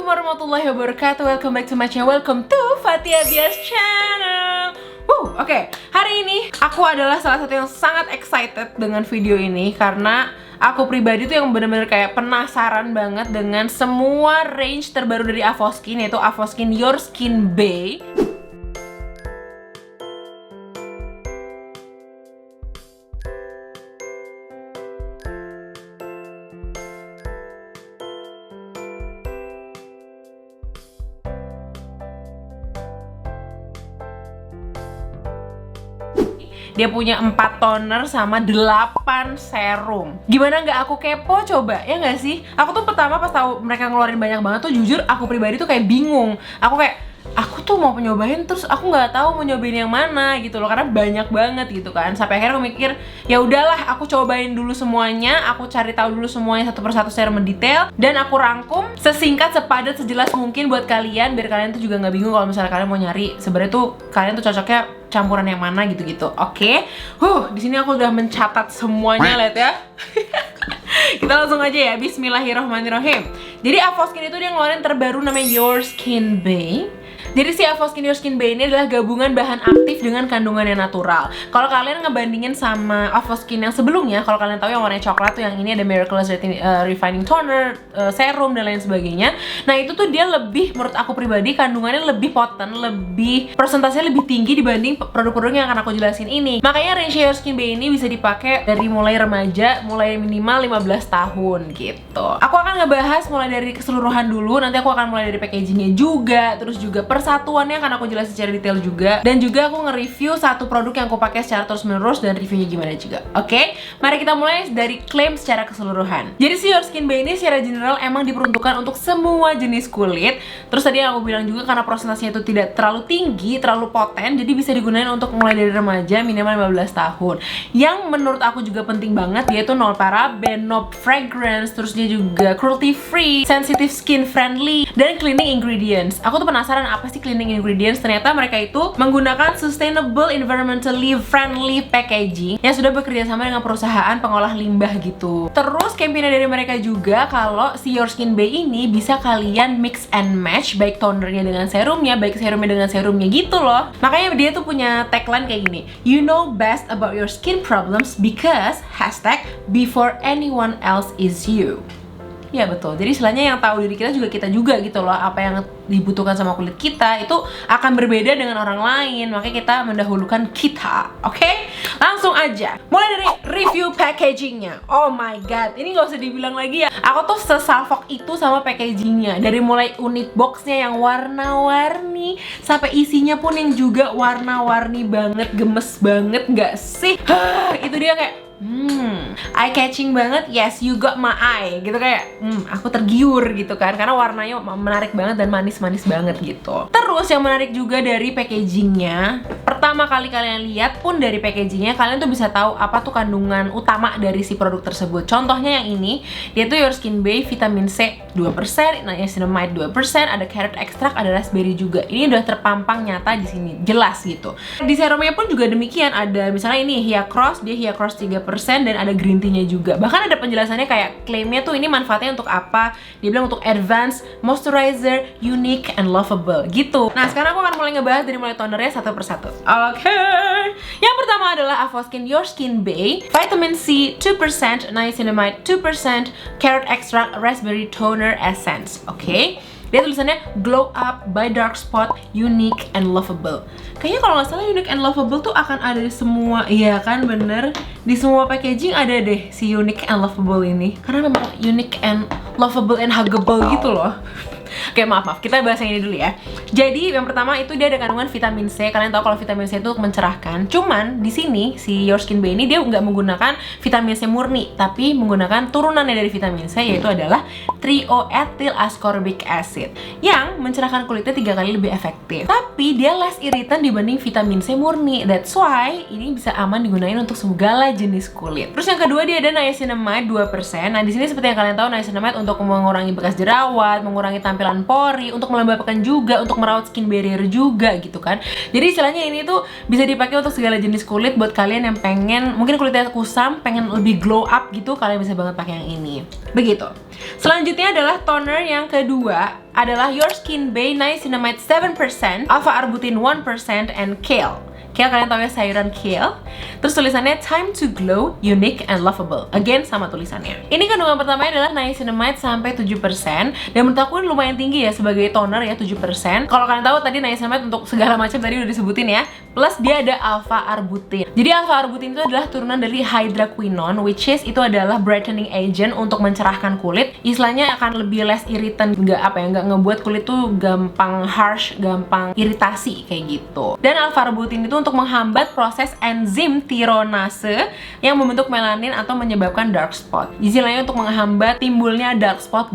Assalamualaikum warahmatullahi wabarakatuh. Welcome back to my channel. Welcome to Fathia Bias channel. Oke. Hari ini aku adalah salah satu yang sangat excited dengan video ini karena aku pribadi tuh yang bener-bener kayak penasaran banget dengan semua range terbaru dari Avoskin, yaitu Avoskin Your Skin Bay. Dia punya 4 toner sama 8 serum. Gimana nggak aku kepo coba, ya nggak sih? Aku tuh pertama pas tahu mereka ngeluarin banyak banget tuh jujur aku pribadi tuh kayak bingung. Aku tuh mau nyobain terus aku nggak tahu mau nyobain yang mana gitu loh, karena banyak banget gitu kan. Sampai akhirnya aku mikir ya udahlah, aku cobain dulu semuanya, aku cari tahu dulu semuanya satu persatu secara mendetail, dan aku rangkum sesingkat, sepadat, sejelas mungkin buat kalian, biar kalian tuh juga nggak bingung kalau misalnya kalian mau nyari sebenarnya tuh kalian tuh cocoknya campuran yang mana gitu-gitu. Oke. Di sini aku udah mencatat semuanya, lihat ya. Kita langsung aja ya, bismillahirrahmanirrahim. Jadi Avoskin itu dia ngeluarin terbaru namanya Your Skin Bay. Jadi si Avoskin Your Skin Bay ini adalah gabungan bahan aktif dengan kandungan yang natural. Kalau kalian ngebandingin sama Avoskin yang sebelumnya, kalau kalian tahu yang warnanya coklat tuh, yang ini ada Miraculous Refining Toner, serum dan lain sebagainya. Nah itu tuh dia lebih, menurut aku pribadi, kandungannya lebih potent, lebih persentasenya lebih tinggi dibanding produk-produk yang akan aku jelasin ini. Makanya range Your Skin Bay ini bisa dipakai dari mulai remaja, mulai minimal 15 tahun gitu. Aku akan ngebahas mulai dari keseluruhan dulu, nanti aku akan mulai dari packagingnya juga, terus juga persatuannya akan aku jelasin secara detail juga, dan juga aku nge-review satu produk yang aku pakai secara terus-menerus dan reviewnya gimana juga. Oke, mari kita mulai dari klaim secara keseluruhan. Jadi si Your Skin Bay ini secara general emang diperuntukkan untuk semua jenis kulit. Terus tadi yang aku bilang juga karena prosentasenya itu tidak terlalu tinggi, terlalu poten, jadi bisa digunakan untuk mulai dari remaja minimal 15 tahun. Yang menurut aku juga penting banget, dia itu nol paraben, no fragrance, terus dia juga cruelty free, sensitive skin friendly, dan cleaning ingredients. Aku tuh penasaran apa sih cleaning ingredients. Ternyata mereka itu menggunakan sustainable, environmentally friendly packaging yang sudah bekerja sama dengan perusahaan pengolah limbah gitu. Terus campaignnya dari mereka juga kalau si Your Skin Bay ini bisa kalian mix and match, baik tonernya dengan serumnya, baik serumnya dengan serumnya gitu loh. Makanya dia tuh punya tagline kayak gini, you know best about your skin problems because #before anyone else is you. Ya betul, jadi istilahnya yang tahu diri kita juga gitu loh. Apa yang dibutuhkan sama kulit kita itu akan berbeda dengan orang lain, makanya kita mendahulukan kita. Oke? Langsung aja, mulai dari review packagingnya. Oh my god, ini gak usah dibilang lagi ya, aku tuh sesalfok itu sama packagingnya. Dari mulai unit boxnya yang warna-warni, sampai isinya pun yang juga warna-warni banget, gemes banget gak sih? Itu dia kayak eye catching banget. Yes, you got my eye gitu, kayak aku tergiur gitu kan, karena warnanya menarik banget dan manis-manis banget gitu. Terus yang menarik juga dari packagingnya, pertama kali kalian lihat pun dari packagingnya, kalian tuh bisa tahu apa tuh kandungan utama dari si produk tersebut. Contohnya yang ini, dia tuh Your Skin Bay vitamin C 2%, niacinamide 2%, ada carrot extract, ada raspberry juga. Ini udah terpampang nyata di sini, jelas gitu. Di serumnya pun juga demikian, ada misalnya ini Hia Cross, dia Hia Cross 3%, dan ada green tea-nya juga. Bahkan ada penjelasannya kayak klaimnya tuh ini manfaatnya untuk apa. Dia bilang untuk advanced moisturizer, unique and lovable gitu. Nah sekarang aku akan mulai ngebahas dari mulai tonernya satu persatu. Oke. Yang pertama adalah Avoskin Your Skin Bay Vitamin C 2%, niacinamide 2%, carrot extract, raspberry toner essence. Oke. Dia tulisannya glow up by dark spot, unique and lovable. Kayaknya kalau nggak salah unique and lovable tuh akan ada di semua, iya kan, bener. Di semua packaging ada deh si unique and lovable ini, karena memang unique and lovable and huggable gitu loh. Oke, maaf, kita bahas yang ini dulu ya. Jadi yang pertama itu dia ada kandungan vitamin C. Kalian tahu kalau vitamin C itu mencerahkan. Cuman di sini si Your Skin Bay ini dia nggak menggunakan vitamin C murni, tapi menggunakan turunannya dari vitamin C, yaitu adalah trioethyl ascorbic acid yang mencerahkan kulitnya 3 kali lebih efektif. Tapi dia less irritan dibanding vitamin C murni. That's why ini bisa aman digunain untuk segala jenis kulit. Terus yang kedua dia ada niacinamide 2%. Nah di sini seperti yang kalian tahu, niacinamide untuk mengurangi bekas jerawat, mengurangi tampilan pori, untuk melembabkan juga, untuk merawat skin barrier juga gitu kan. Jadi istilahnya ini tuh bisa dipakai untuk segala jenis kulit. Buat kalian yang pengen mungkin kulitnya kusam, pengen lebih glow up gitu, kalian bisa banget pakai yang ini. Begitu. Selanjutnya adalah toner yang kedua adalah Your Skin Bay Niacinamide 7%, Alpha Arbutin 1%, and Kale. Kale, kalian tahu ya sayuran kale. Terus tulisannya time to glow, unique and lovable. Again, sama tulisannya. Ini kandungan pertamanya adalah niacinamide sampai 7%. Dan menurut aku ini lumayan tinggi ya sebagai toner ya, 7%. Kalau kalian tahu tadi niacinamide untuk segala macam tadi udah disebutin ya. Plus dia ada alpha arbutin. Jadi alpha arbutin itu adalah turunan dari hydroquinone, which is itu adalah brightening agent untuk mencerahkan kulit. Istilahnya akan lebih less irritant, nggak ngebuat kulit tuh gampang harsh, gampang iritasi kayak gitu. Dan alpha arbutin itu untuk menghambat proses enzim tironase yang membentuk melanin atau menyebabkan dark spot. Istilahnya untuk menghambat timbulnya dark spot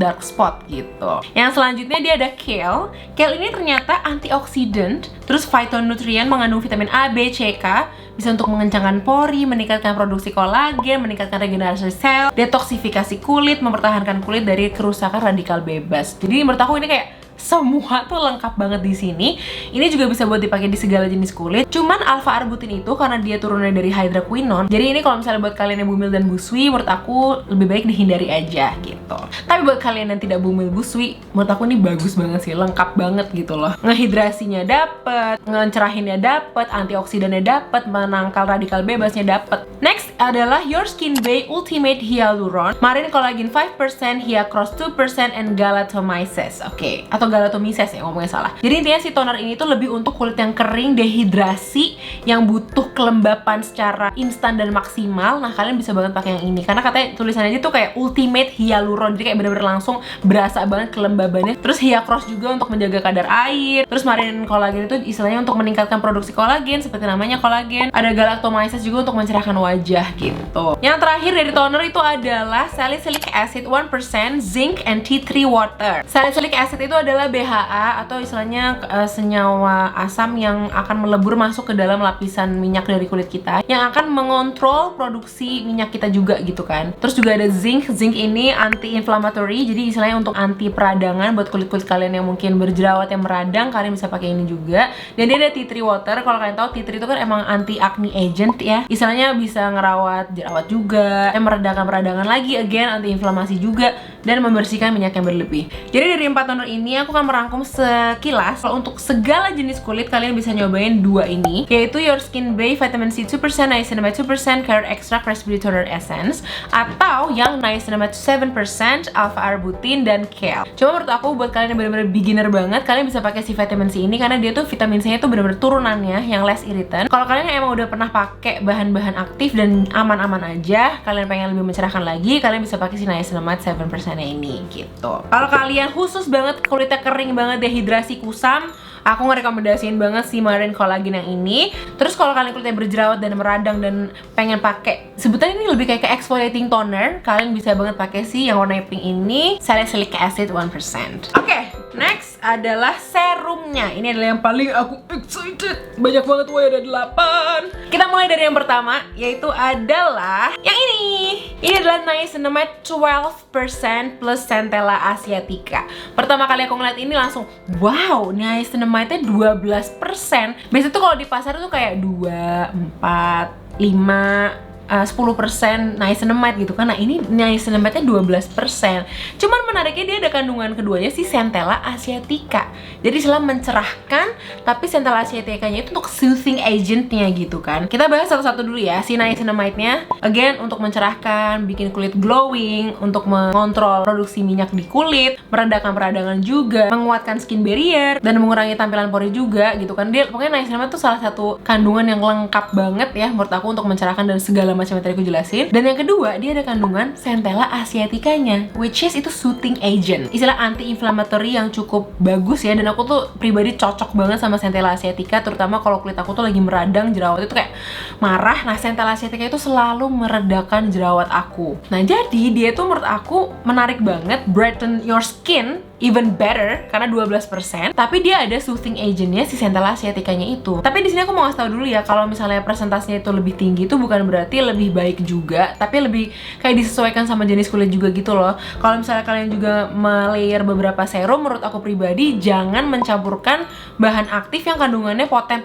gitu. Yang selanjutnya dia ada kale. Kale ini ternyata antioksidan, terus phytonutrien mengandung vitamin A, B, C, K, bisa untuk mengencangkan pori, meningkatkan produksi kolagen, meningkatkan regenerasi sel, detoksifikasi kulit, mempertahankan kulit dari kerusakan radikal bebas. Jadi menurut aku ini kayak semua tuh lengkap banget di sini. Ini juga bisa buat dipakai di segala jenis kulit. Cuman alpha arbutin itu karena dia turunnya dari hydroquinone. Jadi ini kalau misalnya buat kalian yang bumil dan busui, menurut aku lebih baik dihindari aja gitu. Tapi buat kalian yang tidak bumil busui, menurut aku ini bagus banget sih, lengkap banget gitu loh. Ngehidrasinya dapet, ngecerahinnya dapet, antioksidannya dapet, menangkal radikal bebasnya dapet. Next adalah Your Skin Bay Ultimate Hyaluron, Marine Collagen 5%, Hyacross 2%, and Galatomyces. Oke, atau Galatomyces ya ngomongnya salah. Jadi intinya si toner ini tuh lebih untuk kulit yang kering, dehidrasi, yang butuh kelembapan secara instan dan maksimal. Nah kalian bisa banget pakai yang ini karena katanya tulisannya aja tuh kayak Ultimate Hyaluron, jadi kayak bener-bener langsung berasa banget kelembabannya. Terus Hyacross juga untuk menjaga kadar air. Terus Marine Collagen itu istilahnya untuk meningkatkan produksi kolagen, seperti namanya kolagen. Ada Galactomyces juga untuk mencerahkan wajah gitu. Yang terakhir dari toner itu adalah Salicylic Acid 1%, Zinc, and Tea Tree Water. Salicylic Acid itu adalah BHA atau istilahnya senyawa asam yang akan melebur masuk ke dalam lapisan minyak dari kulit kita, yang akan mengontrol produksi minyak kita juga gitu kan. Terus juga ada zinc. Zinc ini anti-inflammatory, jadi istilahnya untuk anti peradangan buat kulit-kulit kalian yang mungkin berjerawat yang meradang, kalian bisa pakai ini juga. Dan dia ada tea tree water. Kalau kalian tahu tea tree itu kan emang anti acne agent ya, istilahnya bisa ngerawat jerawat juga, yang meredakan peradangan lagi, again anti-inflamasi juga, dan membersihkan minyak yang berlebih. Jadi dari 4 toner ini aku akan merangkum sekilas. Kalau untuk segala jenis kulit kalian bisa nyobain dua ini, yaitu Your Skin Bay Vitamin C 2%, Niacinamide 2%, Carrot Extract Raspberry Toner Essence, atau yang Niacinamide 7%, Alpha Arbutin, dan Kale. Cuma menurut aku buat kalian yang bener-bener beginner banget, kalian bisa pakai si vitamin C ini karena dia tuh vitamin C nya tuh bener-bener turunannya yang less irritant. Kalau kalian emang udah pernah pakai bahan-bahan aktif dan aman-aman aja, kalian pengen lebih mencerahkan lagi, kalian bisa pakai si Niacinamide 7% nya ini gitu. Kalau kalian khusus banget kulitnya kering banget, dehidrasi, kusam, aku ngerekomendasiin banget si Marine Collagen yang ini. Terus kalau kalian kulitnya berjerawat dan meradang dan pengen pakai, sebutannya ini lebih kayak ke exfoliating toner, kalian bisa banget pakai si yang warna pink ini, Salicylic Acid 1%. Oke, next adalah serumnya. Ini adalah yang paling aku excited. Banyak banget, woy, ada 8. Kita mulai dari yang pertama, yaitu adalah yang ini. Ini adalah Niacinamide 12% plus Centella Asiatica. Pertama kali aku ngeliat ini langsung, wow, niacinamide-nya 12%. Biasanya tuh kalau di pasar tuh kayak 2, 4, 5, 10% niacinamide gitu kan. Nah ini niacinamide-nya 12%. Cuman menariknya dia ada kandungan keduanya si Centella Asiatica. Jadi selalu mencerahkan, tapi Centella Asiatica-nya itu untuk soothing agent-nya gitu kan. Kita bahas satu-satu dulu ya. Si niacinamide-nya again untuk mencerahkan, bikin kulit glowing, untuk mengontrol produksi minyak di kulit, meredakan peradangan juga, menguatkan skin barrier, dan mengurangi tampilan pori juga gitu kan. Dia pokoknya niacinamide itu salah satu kandungan yang lengkap banget ya menurut aku untuk mencerahkan dan segala macam yang tadi aku jelasin. Dan yang kedua, dia ada kandungan Centella Asiatica-nya, which is itu soothing agent, istilah anti-inflammatory yang cukup bagus ya. Dan aku tuh pribadi cocok banget sama Centella Asiatica, terutama kalau kulit aku tuh lagi meradang, jerawat itu kayak marah. Nah Centella Asiatica itu selalu meredakan jerawat aku. Nah jadi dia tuh menurut aku menarik banget, brighten your skin even better karena 12%, tapi dia ada soothing agentnya si Centella asiaticanya itu. Tapi di sini aku mau ngasih tau dulu ya, kalau misalnya presentasinya itu lebih tinggi itu bukan berarti lebih baik juga, tapi lebih kayak disesuaikan sama jenis kulit juga gitu loh. Kalau misalnya kalian juga melayer beberapa serum, menurut aku pribadi jangan mencampurkan bahan aktif yang kandungannya poten.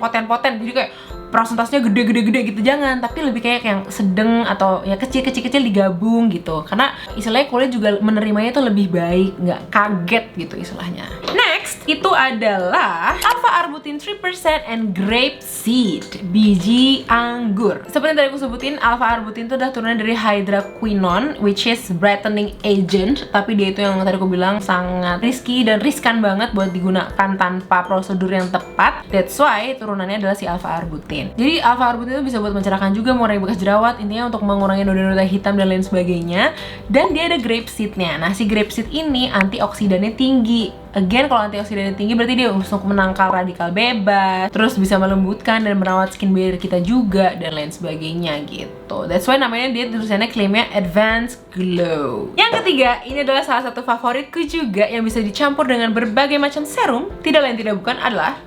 Jadi kayak prosentasenya gede gitu, jangan, tapi lebih kayak yang sedang atau ya kecil digabung gitu, karena istilahnya kulit juga menerimanya itu lebih baik, nggak kaget gitu istilahnya. Next itu adalah alpha arbutin 3% and grape seed, biji anggur. Seperti yang tadi aku sebutin, alpha arbutin itu udah turunan dari hydroquinone, which is brightening agent, tapi dia itu yang tadi aku bilang sangat risky dan riskan banget buat digunakan tanpa prosedur yang tepat. That's why turunannya adalah si alpha arbutin. Jadi alpha arbutin itu bisa buat mencerahkan juga, mengurangi bekas jerawat, intinya untuk mengurangi noda-noda hitam dan lain sebagainya. Dan dia ada grape seednya. Nah, si grape seed ini antioksidannya tinggi. Again, kalau antioksidannya tinggi berarti dia untuk menangkal radikal bebas, terus bisa melembutkan dan merawat skin barrier kita juga dan lain sebagainya gitu. That's why namanya dia tulisannya klaimnya Advanced Glow. Yang ketiga, ini adalah salah satu favoritku juga yang bisa dicampur dengan berbagai macam serum. Tidak lain tidak bukan adalah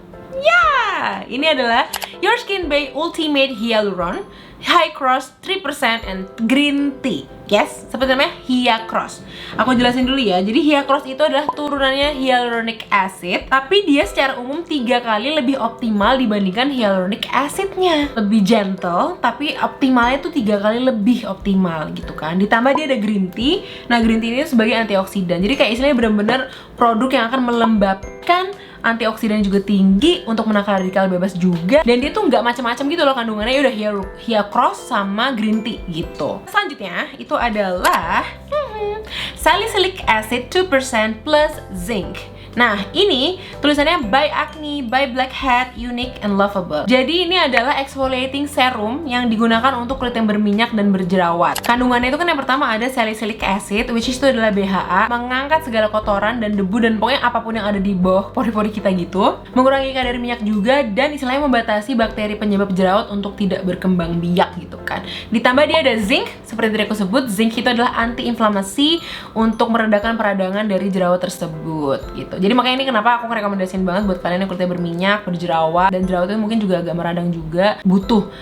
ini adalah Your Skin Bay Ultimate Hyaluron High Cross 3% and Green Tea. Yes, seperti namanya Hyacross. Aku jelasin dulu ya. Jadi Hyacross itu adalah turunannya hyaluronic acid, tapi dia secara umum 3 kali lebih optimal dibandingkan hyaluronic acidnya. Lebih gentle, tapi optimalnya tuh 3 kali lebih optimal gitu kan. Ditambah dia ada green tea. Nah, green tea ini sebagai antioksidan. Jadi kayak istilahnya bener-bener produk yang akan melembabkan, antioksidan juga tinggi untuk menangkal radikal bebas juga, dan dia tuh nggak macam-macam gitu loh kandungannya. Ya udah Hyacross sama green tea gitu. Selanjutnya itu adalah salicylic acid 2% plus zinc. Nah, ini tulisannya by Acne, by Blackhead, Unique and Lovable. Jadi ini adalah exfoliating serum yang digunakan untuk kulit yang berminyak dan berjerawat. Kandungannya itu kan yang pertama ada salicylic acid, which is itu adalah BHA, mengangkat segala kotoran dan debu dan pokoknya apapun yang ada di bawah pori-pori kita gitu. Mengurangi kadar minyak juga, dan istilahnya membatasi bakteri penyebab jerawat untuk tidak berkembang biak gitu kan. Ditambah dia ada zinc, seperti yang aku sebut, zinc itu adalah anti-inflamasi untuk meredakan peradangan dari jerawat tersebut gitu. Jadi makanya ini kenapa aku ngerekomendasiin banget buat kalian yang kulitnya berminyak, berjerawat, dan jerawatnya mungkin juga agak meradang juga, butuh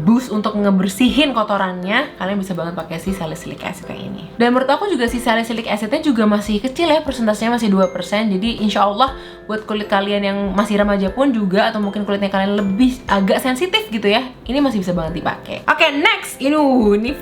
boost untuk ngebersihin kotorannya. Kalian bisa banget pakai si salicylic acid kayak ini. Dan menurut aku juga si salicylic acidnya juga masih kecil ya, persentasenya masih 2%. Jadi insya Allah buat kulit kalian yang masih remaja pun juga, atau mungkin kulitnya kalian lebih agak sensitif gitu ya, ini masih bisa banget dipakai. Oke, next, ini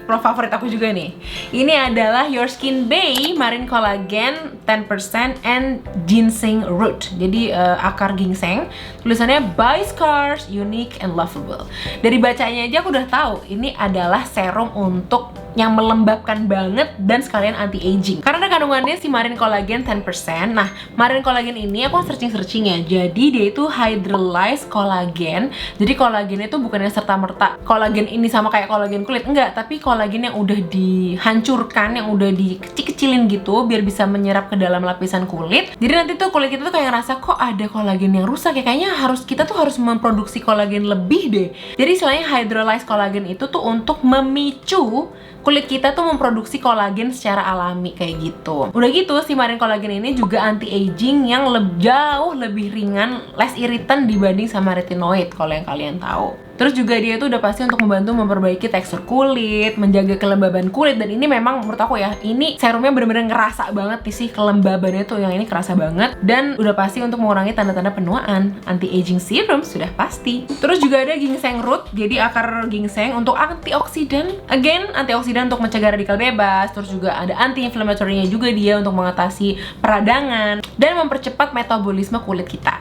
favorit aku juga nih. Ini adalah Your Skin Bay Marine Collagen 10% and Ginseng Root. Jadi akar ginseng. Tulisannya by Scars, Unique and Lovable. Dari bacanya aja aku udah tahu ini adalah serum untuk yang melembabkan banget dan sekalian anti-aging. Karena kandungannya si Marine Collagen 10%. Nah, Marine Collagen ini aku searching ya. Jadi dia itu hydrolyzed collagen. Jadi kolagennya itu bukannya serta-merta kolagen ini sama kayak kolagen kulit, enggak, tapi kolagen yang udah dihancurkan, yang udah dikecil-kecilin gitu biar bisa menyerap ke dalam lapisan kulit. Jadi nanti tuh kulit kita tuh kayak ngerasa kok ada kolagen yang rusak ya, kayaknya kita tuh harus memproduksi kolagen lebih deh. Jadi istilahnya hydrolyzed collagen itu tuh untuk memicu kulit kita tuh memproduksi kolagen secara alami kayak gitu. Udah gitu si Marine Collagen ini juga anti-aging yang jauh lebih ringan, less irritant dibanding sama retinoid kalau yang kalian tahu. Terus juga dia itu udah pasti untuk membantu memperbaiki tekstur kulit, menjaga kelembaban kulit, dan ini memang menurut aku ya, ini serumnya bener-bener ngerasa banget nih sih kelembabannya tuh, yang ini kerasa banget, dan udah pasti untuk mengurangi tanda-tanda penuaan. Anti-aging serum sudah pasti. Terus juga ada ginseng root, jadi akar ginseng untuk antioksidan, again antioksidan untuk mencegah radikal bebas. Terus juga ada anti-inflammatory-nya juga dia untuk mengatasi peradangan dan mempercepat metabolisme kulit kita.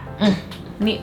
Ini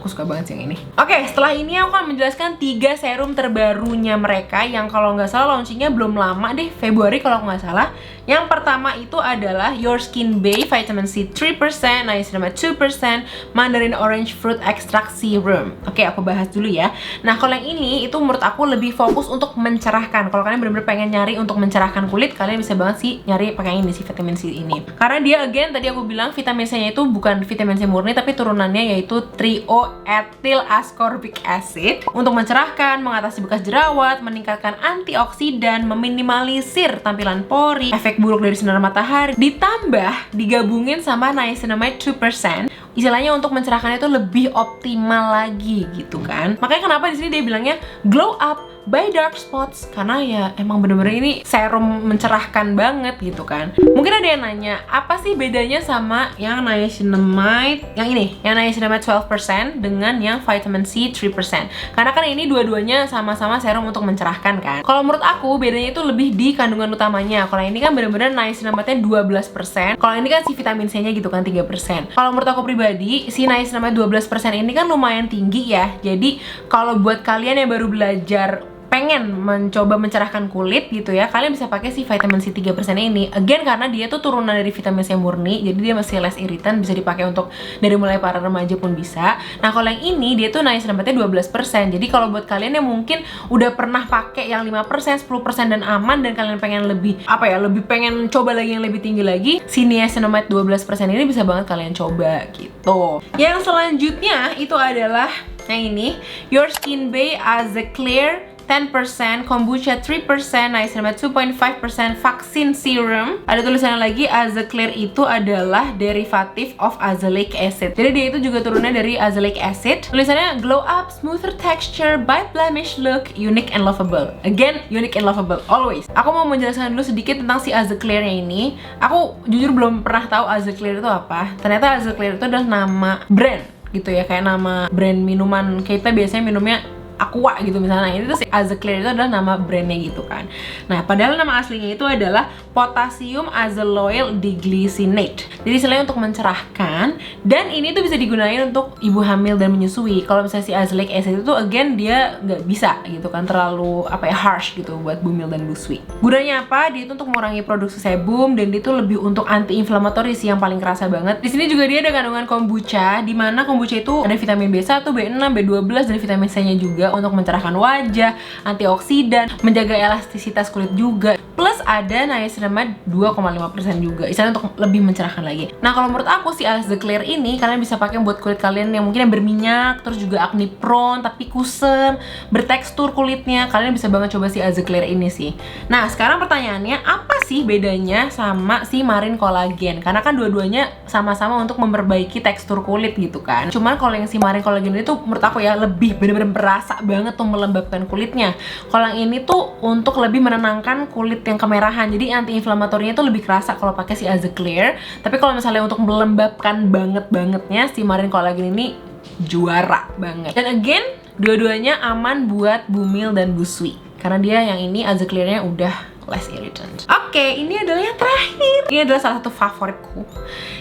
aku suka banget sih yang ini. Oke, setelah ini aku akan menjelaskan 3 serum terbarunya mereka yang kalau nggak salah launchingnya belum lama deh, Februari kalau nggak salah. Yang pertama itu adalah Your Skin Bay Vitamin C 3%, Niacinamide 2%, Mandarin Orange Fruit Extract Serum. Oke, aku bahas dulu ya. Nah, kalau yang ini itu menurut aku lebih fokus untuk mencerahkan. Kalau kalian bener-bener pengen nyari untuk mencerahkan kulit, kalian bisa banget sih nyari pakai ini sih, vitamin C ini. Karena dia again tadi aku bilang vitamin C-nya itu bukan vitamin C murni, tapi turunannya yaitu Trio atau ethyl ascorbic acid untuk mencerahkan, mengatasi bekas jerawat, meningkatkan antioksidan, meminimalisir tampilan pori, efek buruk dari sinar matahari, ditambah digabungin sama niacinamide 2%. Istilahnya untuk mencerahkan itu lebih optimal lagi gitu kan. Makanya kenapa di sini dia bilangnya glow up by dark spots, karena ya emang bener-bener ini serum mencerahkan banget gitu kan. Mungkin ada yang nanya, apa sih bedanya sama yang niacinamide yang ini, yang niacinamide 12% dengan yang vitamin C 3%? Karena kan ini dua-duanya sama-sama serum untuk mencerahkan kan. Kalau menurut aku bedanya itu lebih di kandungan utamanya. Kalau ini kan bener-bener niacinamide-nya 12%, kalau ini kan si vitamin C-nya gitu kan 3%. Kalau menurut aku pribadi, si niacinamide 12% ini kan lumayan tinggi ya. Jadi kalau buat kalian yang baru belajar pengen mencoba mencerahkan kulit gitu ya, kalian bisa pakai si vitamin C 3% ini. Again, karena dia tuh turunan dari vitamin C murni, jadi dia masih less iritan, bisa dipakai untuk dari mulai para remaja pun bisa. Nah, kalau yang ini dia tuh niacinamide-nya 12%. Jadi kalau buat kalian yang mungkin udah pernah pakai yang 5%, 10% dan aman, dan kalian pengen lebih lebih pengen coba lagi yang lebih tinggi lagi, si niacinamide 12% ini bisa banget kalian coba gitu. Yang selanjutnya itu adalah yang ini, Your Skin Bay Aze Clear 10%, kombucha 3%, niacinamide 2.5%, vaksin serum. Ada tulisannya lagi, Aze Clear itu adalah derivatif of azelaic acid. Jadi dia itu juga turunnya dari azelaic acid. Tulisannya glow up, smoother texture, by blemish look, unique and lovable. Again, unique and lovable, always. Aku mau menjelaskan dulu sedikit tentang si Aze Clear-nya ini. Aku jujur belum pernah tahu Aze Clear itu apa. Ternyata Aze Clear itu adalah nama brand gitu ya, kayak nama brand minuman. Kita biasanya minumnya Aqua gitu misalnya. Nah, ini tuh si Aze Clear itu adalah nama brandnya gitu kan. Nah, padahal nama aslinya itu adalah potassium azelloyl diglycinate. Jadi istilahnya untuk mencerahkan, dan ini tuh bisa digunakan untuk ibu hamil dan menyusui. Kalau misalnya si azelaic acid itu again dia nggak bisa gitu kan, terlalu harsh gitu buat bumil dan busui. Gunanya apa? Dia itu untuk mengurangi produksi sebum, dan dia itu lebih untuk anti-inflamatori sih yang paling kerasa banget. Di sini juga dia ada kandungan kombucha, di mana kombucha itu ada vitamin B1, B6, B12 dan vitamin C-nya juga untuk mencerahkan wajah, antioksidan, menjaga elastisitas kulit juga. Plus ada niacinamide 2,5% juga, istilahnya untuk lebih mencerahkan lagi. Nah, kalau menurut aku si Aze Clear ini kalian bisa pakai buat kulit kalian yang mungkin yang berminyak, terus juga acne prone tapi kusam, bertekstur kulitnya. Kalian bisa banget coba si Aze Clear ini sih. Nah, sekarang pertanyaannya, apa sih bedanya sama si Marine Collagen? Karena kan dua-duanya sama-sama untuk memperbaiki tekstur kulit gitu kan. Cuman kalau yang si Marine Collagen itu menurut aku ya lebih bener-bener berasa banget tuh melembabkan kulitnya. Kalau yang ini tuh untuk lebih menenangkan kulit yang kemerahan. Jadi anti-inflamatorinya tuh lebih kerasa kalau pakai si Aze Clear. Tapi kalau misalnya untuk melembabkan bangetnya si Marine Collagen ini juara banget. Dan again, dua-duanya aman buat bumil dan busui. Karena dia yang ini Aze Clear-nya udah less irritant. Oke, ini adalah yang terakhir. Ini adalah salah satu favoritku,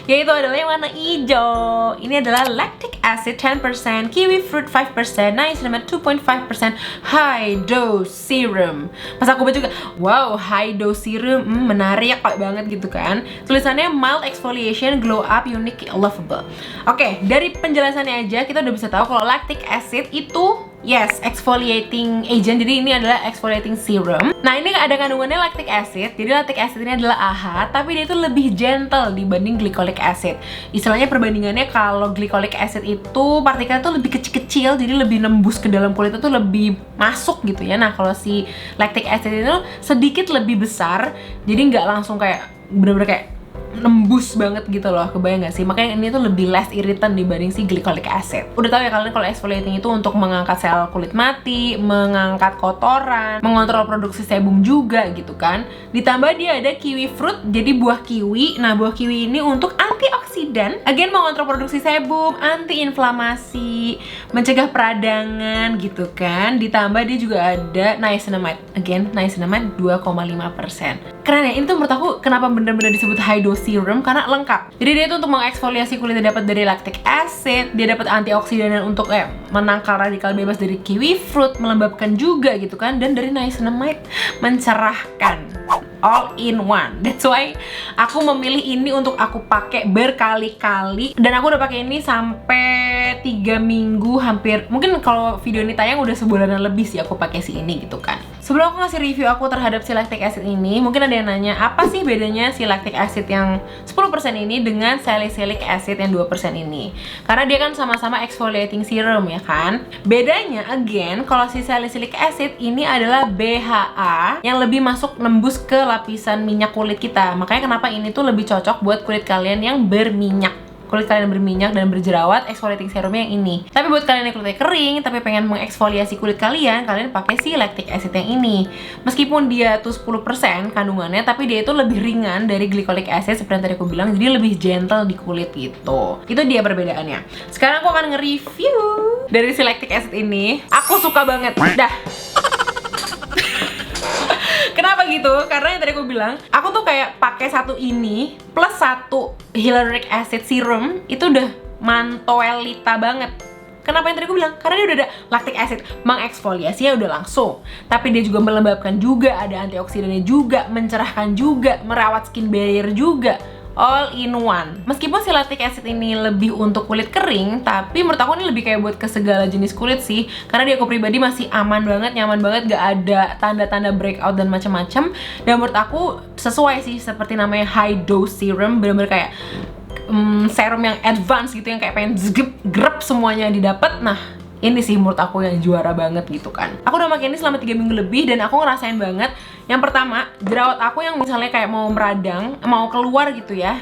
yaitu adalah yang warna hijau. Ini adalah lactic acid 10%, kiwi fruit 5%, niacinamide 2.5%, high dose serum. Pas aku baca juga, wow, high dose serum, menarik banget gitu kan. Tulisannya mild exfoliation, glow up, unique, lovable. Oke, dari penjelasannya aja kita udah bisa tahu kalau lactic acid itu yes, exfoliating agent. Jadi ini adalah exfoliating serum. Nah, ini ada kandungannya lactic acid. Jadi lactic acid ini adalah AHA, tapi dia itu lebih gentle dibanding glycolic acid. Istilahnya perbandingannya kalau glycolic acid itu partikelnya tuh lebih kecil-kecil, jadi lebih nembus ke dalam kulit itu lebih masuk gitu ya. Nah, kalau si lactic acid itu sedikit lebih besar, jadi nggak langsung kayak bener-bener kayak nembus banget gitu loh, kebayang gak sih? Makanya ini tuh lebih less irritant dibanding si glycolic acid. Udah tahu ya kalian kalau exfoliating itu untuk mengangkat sel kulit mati, mengangkat kotoran, mengontrol produksi sebum juga gitu kan. Ditambah dia ada kiwi fruit, jadi buah kiwi. Nah, buah kiwi ini untuk antioksidan, again mengontrol produksi sebum, anti-inflamasi, mencegah peradangan gitu kan. Ditambah dia juga ada niacinamide, again niacinamide 2,5%. Keren ya, ini tuh menurut aku kenapa bener-bener disebut high dose serum, karena lengkap. Jadi dia tuh untuk mengeksfoliasi kulit, dapat dari lactic acid, dia dapat antioksidan untuk menangkal radikal bebas dari kiwi fruit, melembabkan juga gitu kan, dan dari niacinamide mencerahkan. All in one. That's why aku memilih ini untuk aku pakai berkali-kali, dan aku udah pakai ini sampai 3 minggu hampir. Mungkin kalau video ini tayang udah sebulanan lebih sih aku pakai si ini gitu kan. Sebelum aku ngasih review aku terhadap si lactic acid ini, mungkin ada yang nanya, apa sih bedanya si lactic acid yang 10% ini dengan salicylic acid yang 2% ini? Karena dia kan sama-sama exfoliating serum ya kan? Bedanya, again, kalau si salicylic acid ini adalah BHA yang lebih masuk nembus ke lapisan minyak kulit kita. Makanya kenapa ini tuh lebih cocok buat kulit kalian yang berminyak. Kulit kalian berminyak dan berjerawat, exfoliating serumnya yang ini. Tapi buat kalian yang kulitnya kering tapi pengen mengeksfoliasi kulit kalian pakai si lactic acid yang ini. Meskipun dia tuh 10% kandungannya, tapi dia itu lebih ringan dari glycolic acid seperti yang tadi aku bilang, jadi lebih gentle di kulit gitu. Itu dia perbedaannya. Sekarang aku akan nge-review dari si lactic acid ini. Aku suka banget. Dah. Kenapa gitu? Karena yang tadi aku bilang, aku tuh kayak pakai satu ini plus satu hyaluronic acid serum itu udah mantoelita banget. Kenapa yang tadi aku bilang? Karena dia udah ada lactic acid, mengeksfoliasinya udah langsung. Tapi dia juga melembabkan juga, ada antioksidannya juga, mencerahkan juga, merawat skin barrier juga. All in one. Meskipun si lactic acid ini lebih untuk kulit kering, tapi menurut aku ini lebih kayak buat ke segala jenis kulit sih. Karena di aku pribadi masih aman banget, nyaman banget, gak ada tanda-tanda breakout dan macam-macam. Dan menurut aku sesuai sih, seperti namanya high dose serum, bener-bener kayak serum yang advance gitu, yang kayak pengen grep semuanya didapat. Nah, ini sih menurut aku yang juara banget gitu kan. Aku udah pakai ini selama 3 minggu lebih dan aku ngerasain banget. Yang pertama, jerawat aku yang misalnya kayak mau meradang, mau keluar gitu ya,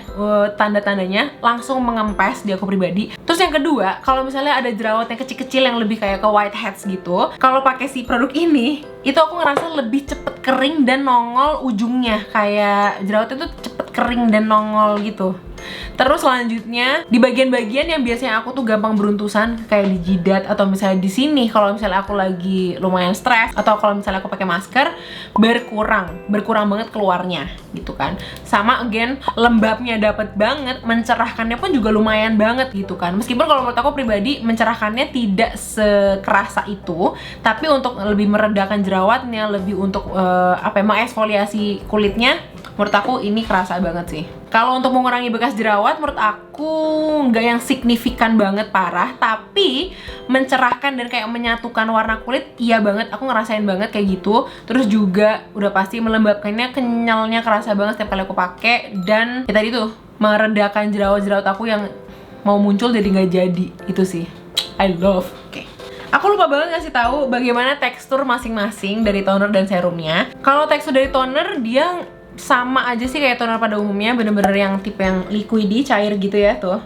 tanda-tandanya langsung mengempes di aku pribadi. Terus yang kedua, kalau misalnya ada jerawat yang kecil-kecil yang lebih kayak ke whiteheads gitu, kalau pakai si produk ini, itu aku ngerasa lebih cepet kering dan nongol ujungnya. Kayak jerawatnya tuh cepet kering dan nongol gitu. Terus selanjutnya di bagian-bagian yang biasanya aku tuh gampang beruntusan kayak di jidat atau misalnya di sini, kalau misalnya aku lagi lumayan stres atau kalau misalnya aku pakai masker, berkurang banget keluarnya gitu kan. Sama again, lembabnya dapet banget, mencerahkannya pun juga lumayan banget gitu kan. Meskipun kalau menurut aku pribadi mencerahkannya tidak sekerasa itu, tapi untuk lebih meredakan jerawatnya, lebih untuk mengeksfoliasi kulitnya, menurut aku ini kerasa banget sih. Kalau untuk mengurangi bekas jerawat, menurut aku nggak yang signifikan banget parah, tapi mencerahkan dan kayak menyatukan warna kulit, iya banget, aku ngerasain banget kayak gitu. Terus juga udah pasti melembabkannya, kenyalnya kerasa banget setiap kali aku pakai, dan ya tadi tuh meredakan jerawat-jerawat aku yang mau muncul jadi nggak jadi. Itu sih, I love. Oke. Aku lupa banget ngasih tahu bagaimana tekstur masing-masing dari toner dan serumnya. Kalau tekstur dari toner, dia sama aja sih kayak toner pada umumnya, bener-bener yang tipe yang liquidy, cair gitu ya, tuh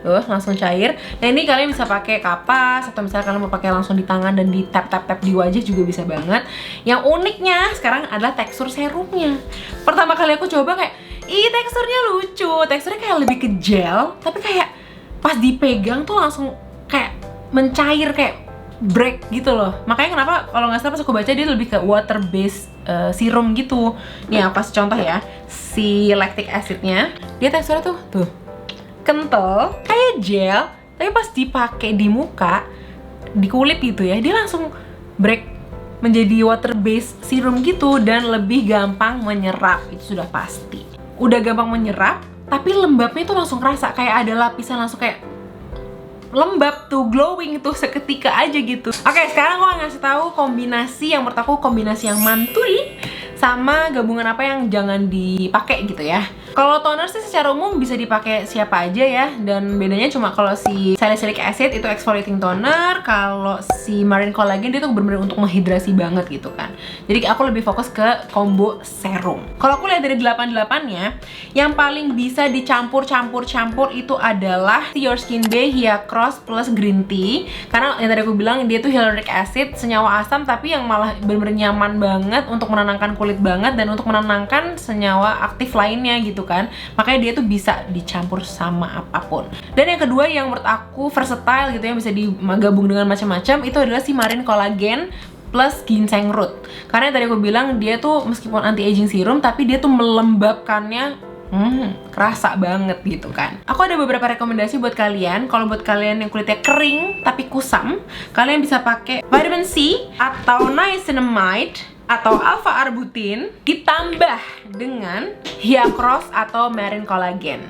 langsung cair. Dan ini kalian bisa pakai kapas atau misalnya kalian mau pakai langsung di tangan dan di tap di wajah juga bisa banget. Yang uniknya sekarang adalah tekstur serumnya. Pertama kali aku coba kayak, ih teksturnya lucu, teksturnya kayak lebih ke gel, tapi kayak pas dipegang tuh langsung kayak mencair, kayak break gitu loh. Makanya kenapa kalau nggak salah pas aku baca dia lebih ke water based serum gitu. Nih aku kasih contoh ya, si lactic acidnya, dia teksturnya tuh kental kayak gel, tapi pas dipakai di muka, di kulit gitu ya, dia langsung break menjadi water based serum gitu dan lebih gampang menyerap. Itu sudah pasti. Udah gampang menyerap, tapi lembabnya tuh langsung kerasa kayak ada lapisan langsung kayak lembab tuh, glowing tuh seketika aja gitu. Oke, sekarang aku akan ngasih tahu kombinasi yang menurut aku kombinasi yang mantul sama gabungan apa yang jangan dipakai gitu ya. Kalau toner sih secara umum bisa dipakai siapa aja ya, dan bedanya cuma kalau si salicylic acid itu exfoliating toner, kalau si marine collagen dia tuh bener-bener untuk menghidrasi banget gitu kan. Jadi aku lebih fokus ke combo serum. Kalau aku lihat dari 88-nya, yang paling bisa dicampur-campur itu adalah Your Skin Bay Hia Cross plus green tea. Karena yang tadi aku bilang dia tuh hyaluronic acid, senyawa asam tapi yang malah bener-bener nyaman banget untuk menenangkan kulit banget dan untuk menenangkan senyawa aktif lainnya gitu kan. Makanya dia tuh bisa dicampur sama apapun. Dan yang kedua yang menurut aku versatile gitu ya, bisa digabung dengan macam-macam, itu adalah si marine collagen plus ginseng root. Karena yang tadi aku bilang dia tuh meskipun anti aging serum, tapi dia tuh melembabkannya kerasa banget gitu kan. Aku ada beberapa rekomendasi buat kalian. Kalau buat kalian yang kulitnya kering tapi kusam, kalian bisa pakai vitamin C atau niacinamide atau alpha arbutin ditambah dengan Hia Cross atau marine collagen.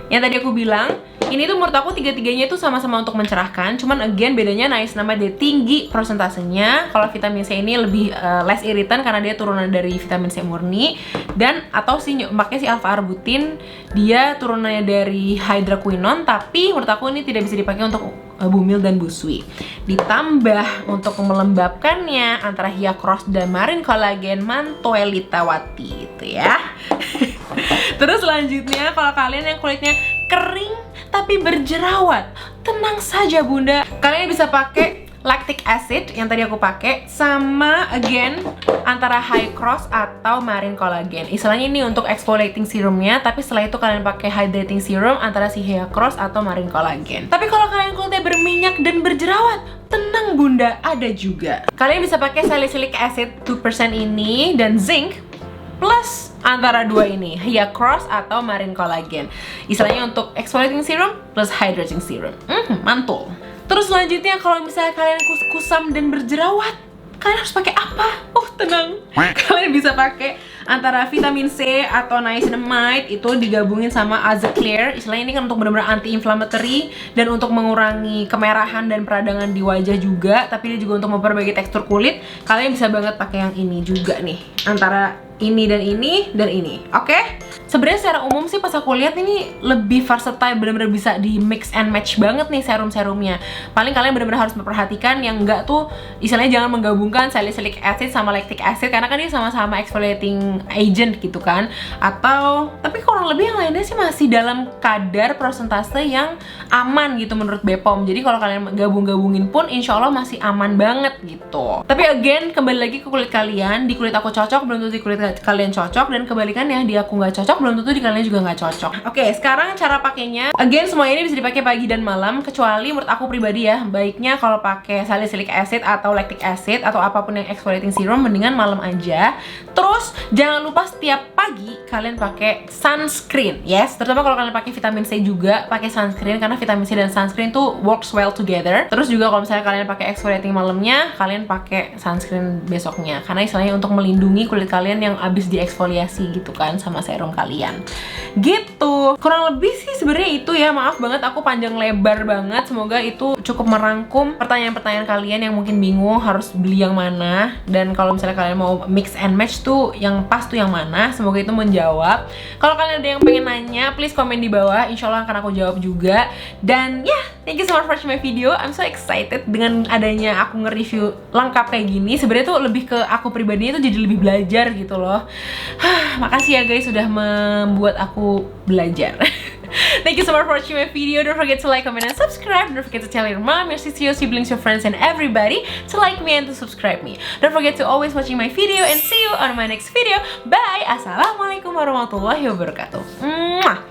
Yang tadi aku bilang Ini tuh menurut aku tiga-tiganya tuh sama-sama untuk mencerahkan. Cuman again bedanya niacinamide dia tinggi persentasenya. Kalau vitamin C ini lebih less irritant karena dia turunan dari vitamin C murni. Dan atau sih makanya si alpha arbutin dia turunannya dari hydroquinone, tapi menurut aku ini tidak bisa dipakai untuk bumil dan busui. Ditambah untuk melembabkannya antara Hiacross dan Marine Collagen Mantoelitawati itu ya. Terus selanjutnya kalau kalian yang kulitnya kering tapi berjerawat, tenang saja bunda, kalian bisa pakai lactic acid yang tadi aku pakai sama again antara Hiacross atau Marine Collagen. Istilahnya ini untuk exfoliating serumnya, tapi setelah itu kalian pakai hydrating serum antara si Hiacross atau Marine Collagen. Tapi kalau kalian kulitnya berminyak dan berjerawat, tenang bunda, ada juga. Kalian bisa pakai salicylic acid 2% ini dan zinc plus antara dua ini, Hiacross atau Marine Collagen. Istilahnya untuk exfoliating serum plus hydrating serum. Mantul. Terus selanjutnya kalau misalnya kalian kusam dan berjerawat, kalian harus pakai apa? Tenang. Kalian bisa pakai antara vitamin C atau niacinamide itu digabungin sama Azeclear. Istilahnya ini kan untuk benar-benar anti-inflammatory dan untuk mengurangi kemerahan dan peradangan di wajah juga, tapi dia juga untuk memperbaiki tekstur kulit. Kalian bisa banget pakai yang ini juga nih, antara ini dan ini dan ini, oke? Sebenarnya secara umum sih pas aku lihat ini lebih versatile, benar-benar bisa di mix and match banget nih serum-serumnya. Paling kalian benar-benar harus memperhatikan yang enggak tuh, istilahnya jangan menggabungkan salicylic acid sama lactic acid karena kan ini sama-sama exfoliating agent gitu kan. Atau tapi kurang lebih yang lainnya sih masih dalam kadar persentase yang aman gitu menurut BPOM. Jadi kalau kalian gabung-gabungin pun insya Allah masih aman banget gitu. Tapi again kembali lagi ke kulit kalian, di kulit aku cocok belum tentu di kulit kalian cocok, dan kebalikannya di aku nggak cocok belum tentu di kalian juga nggak cocok. Oke, sekarang cara pakainya. Again semua ini bisa dipakai pagi dan malam, kecuali menurut aku pribadi ya, baiknya kalau pakai salicylic acid atau lactic acid atau apapun yang exfoliating serum mendingan malam aja. Terus jangan lupa setiap pagi kalian pakai sunscreen, yes, terutama kalau kalian pakai vitamin C juga pakai sunscreen karena vitamin C dan sunscreen tuh works well together. Terus juga kalau misalnya kalian pakai exfoliating malamnya, kalian pakai sunscreen besoknya karena istilahnya untuk melindungi kulit kalian yang abis dieksfoliasi gitu kan sama serum kalian. Gitu. Kurang lebih sih sebenarnya itu ya. Maaf banget aku panjang lebar banget. Semoga itu cukup merangkum pertanyaan-pertanyaan kalian yang mungkin bingung harus beli yang mana, dan kalau misalnya kalian mau mix and match tuh yang pas tuh yang mana. Semoga itu menjawab. Kalau kalian ada yang pengen nanya, please komen di bawah. Insya Allah akan aku jawab juga. Dan ya, thank you so much for watching my video. I'm so excited dengan adanya aku nge-review lengkap kayak gini. Sebenarnya tuh lebih ke aku pribadinya tuh jadi lebih belajar gitu loh. Makasih ya guys sudah membuat aku belajar. Thank you so much for watching my video. Don't forget to like, comment, and subscribe. Don't forget to tell your mom, your sister, your siblings, your friends, and everybody to like me and to subscribe me. Don't forget to always watching my video, and see you on my next video. Bye. Assalamualaikum warahmatullahi wabarakatuh. Mwah.